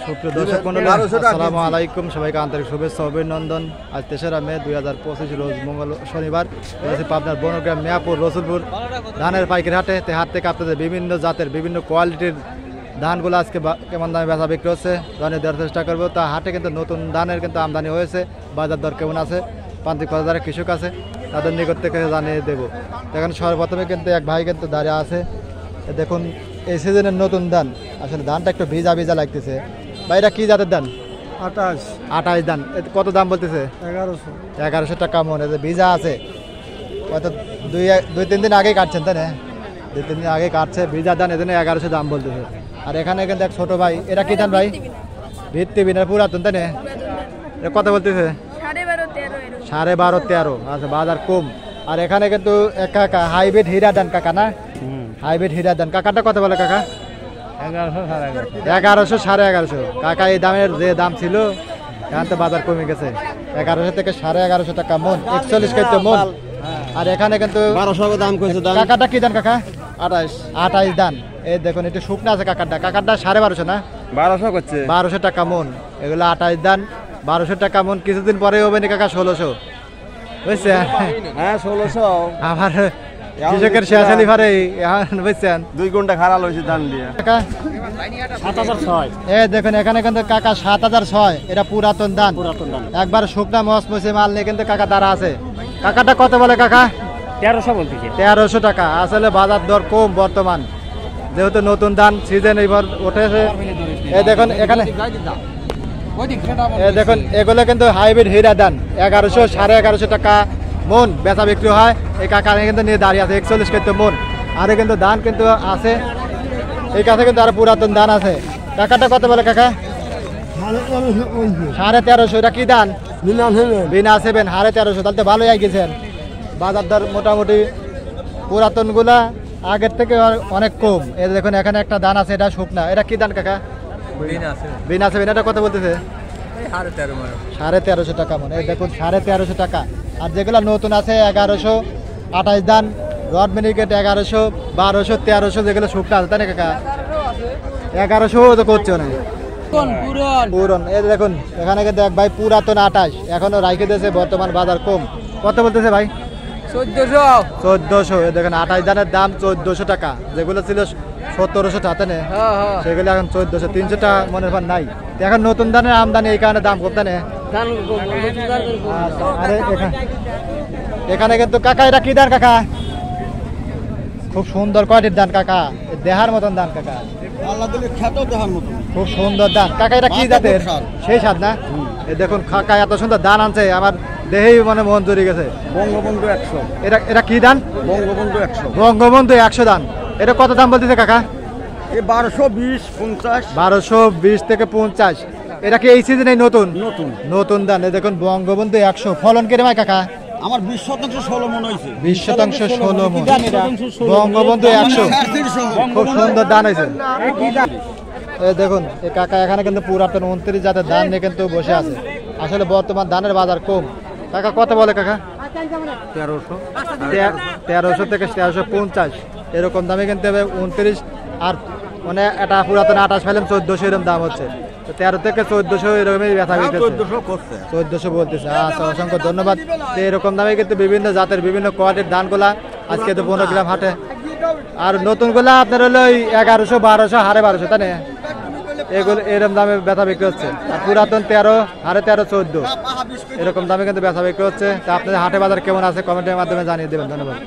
সুপ্রিয় দর্শক মণ্ডলী, আসসালামু আলাইকুম। সবাইকে আন্তরিক শুভেচ্ছা অভিনন্দন। আজ 3রা মে 2025 রোজ শনিবার পাবনার বনগ্রাম মিয়াপুর রসুলপুর ধানের পাইকারি হাটে। হাট থেকে আপনাদের বিভিন্ন জাতের বিভিন্ন কোয়ালিটির ধানগুলো আজকে কেমন দামে বেচা বিক্রি হচ্ছে জানিয়ে দেওয়ার চেষ্টা করবো। তা হাটে কিন্তু নতুন ধানের কিন্তু আমদানি হয়েছে, বাজার দর কেমন আছে, প্রান্তিক যারা কৃষক আছে তাদের নিকট থেকে জানিয়ে দেবো। এখন সর্বপ্রথমে কিন্তু এক ভাই কিন্তু দাঁড়িয়ে আছে। দেখুন এই সিজনের নতুন ধান, আসলে ধানটা একটু ভিজা ভিজা লাগতেছে। ভাইরা কি জাতের ধান? 28 ধান। কত দাম বলতেছে? 1100 টাকা মন। ভিজা আছে, হয়তো দুই তিন দিন আগেই কাটছেন তাই না? 2-3 দিন আগে কাটছে ভিজা ধান, এজন্য 1100 দাম বলতেছে। আর এখানে কিন্তু এক ছোট ভাই, এটা কি ধান ভাই? ভিত্তি বিনা পুরাতন তাই না? এটা কত বলতেছে? 12.5-13। আচ্ছা, বাজার কম। আর এখানে কিন্তু এক কাকা হাইব্রিড হীরা ধান, কাকা না? হাইব্রিড হীরা ধান। কাকাটা কত বলে কাকা? 1100, 1150। কাকা এই দামের যে দাম ছিল এখন তো বাজার কমে গেছে। 1100 থেকে 1150 টাকা মন, 41 কেজি মন। আর এখানে কিন্তু 1200 দাম কইছে। কাকাটা কি ধান কাকা? 28 ধান। এই দেখুন একটু শুকনা আছে কাকাটা। 1250 না? 1200 করছে। 1200 টাকা মন। এগুলো 28 ধান, 1200 টাকা মন। কিছুদিন পরে হবে না কাকা 1600, বুঝছেন? হ্যাঁ 1600। আমার কৃষকের শেয়াশালি ভারে বুঝছেন 2 ঘন্টা খারাপ হয়েছে ধান দিয়ে। কাকা 7006। এই দেখুন এখানে কিন্তু কাকা 7006। এটা পুরাতন ধান, একবার শুকনা মসমসে মাল নিয়ে কিন্তু কাকা দাঁড়া আছে। কাকাটা কত বলে কাকা? 1300 বলতেছে। 1300 টাকা। আসলে বাজার দর কম বর্তমান, যেহেতু নতুন ধান সিজন এবার উঠেছে। এই দেখুন এখানে দেখুন এগুলো কিন্তু হাইব্রিড হীরা ধান। 1100, 1150 টাকা মন বেচা বিক্রি হয়। এই কাকা কিন্তু নিয়ে দাঁড়িয়ে আছে 41 কেজি মন। আরে কিন্তু ধান কিন্তু আছে এই কাছে, কিন্তু আরো পুরাতন ধান আছে। কাকাটা কত বলে কাকা? 1350। এটা কি ধান? বিনা 7। 1350। তাহলে তো ভালোই গেছেন। বাজার দর মোটামুটি পুরাতন গুলা আগের থেকে অনেক কম। এই দেখুন এখানে একটা ধান আছে, এটা শুকনা। এটা কি ধান কাকা? বিনা 7। এটা কত বলতেছে? 1350 টাকা মন। এই দেখুন 1350 টাকা। আর যেগুলো নতুন আছে 1100, 28 ধান, রড মিনিকেট 1100, 1200, 1300 যেগুলো শুকনা আছে তাই না কাকা? 1100 তো করছে না পুরন। এই দেখুন এখানে কিন্তু এক ভাই পুরাতন 28 এখনো রাইখে দিয়েছে, বর্তমান বাজার কম। কত বলতেছে ভাই? 1400। এই দেখেন 28 ধানের দাম 1400 টাকা। যেগুলো ছিল 1700 টাকা না, সেগুলো এখন 1400। 300 টাকা মনের ভার নাই। এখন নতুন ধানের আমদানি, এই কারণে দাম কম তাই না? আরে এখানে কিন্তু কাকা এটা কি ধান কাকা? খুব সুন্দর কোয়ালিটির ধান কাকা, দেহার মতন ধান কাকা, খুব সুন্দর ধান কাকা। এটা কি জাতের? সেই স্বাদ না? এই দেখুন কাকা এত সুন্দর ধান আনছে, আমার দেহেই মানে মন জড়িয়ে গেছে। বঙ্গবন্ধু 100। এটা কি ধান? বঙ্গবন্ধু 100। বঙ্গবন্ধু 100 ধান। এটা কত দাম বলতেছে কাকা? 1220, 50। 1220 থেকে 50। এটা কি এই সিজনে নতুন নতুন ধান? দেখুন বঙ্গবন্ধু 100। ফলন কিরকম হয় কাকা? আমার 20% 16 মন হইছে। 20% 16 মন। বঙ্গবন্ধু 100 খুব সুন্দর ধান হয়েছে। এই দেখুন এই কাকা এখানে কিন্তু পুরাতন 29 জাতের ধান নিয়ে কিন্তু বসে আছে। আসলে বর্তমান ধানের বাজার কম। কাকা কত বলে কাকা? 1300 থেকে 1350 এরকম দামে কিনতে হবে। 29 আর মানে এটা পুরাতন 28 ফেলেন 1400 এরকম দাম হচ্ছে। 13 থেকে 1400 এরকমই ব্যথা বিক্রি 1400 বলতেছে। আচ্ছা, অসংখ্য ধন্যবাদ। এরকম দামে কিন্তু বিভিন্ন জাতের বিভিন্ন কোয়ালিটির ধানগুলা আজকে তো 15 গ্রাম হাটে। আর নতুনগুলা আপনার হলো 1100, 1200, 1250 তাই না? এগুলো এরকম দামে ব্যথা বিক্রি হচ্ছে। আর পুরাতন 13, 13.5, 14 এরকম দামে কিন্তু ব্যথা বিক্রি হচ্ছে। তা আপনাদের হাটে বাজার কেমন আছে কমেন্টের মাধ্যমে জানিয়ে দেবেন। ধন্যবাদ।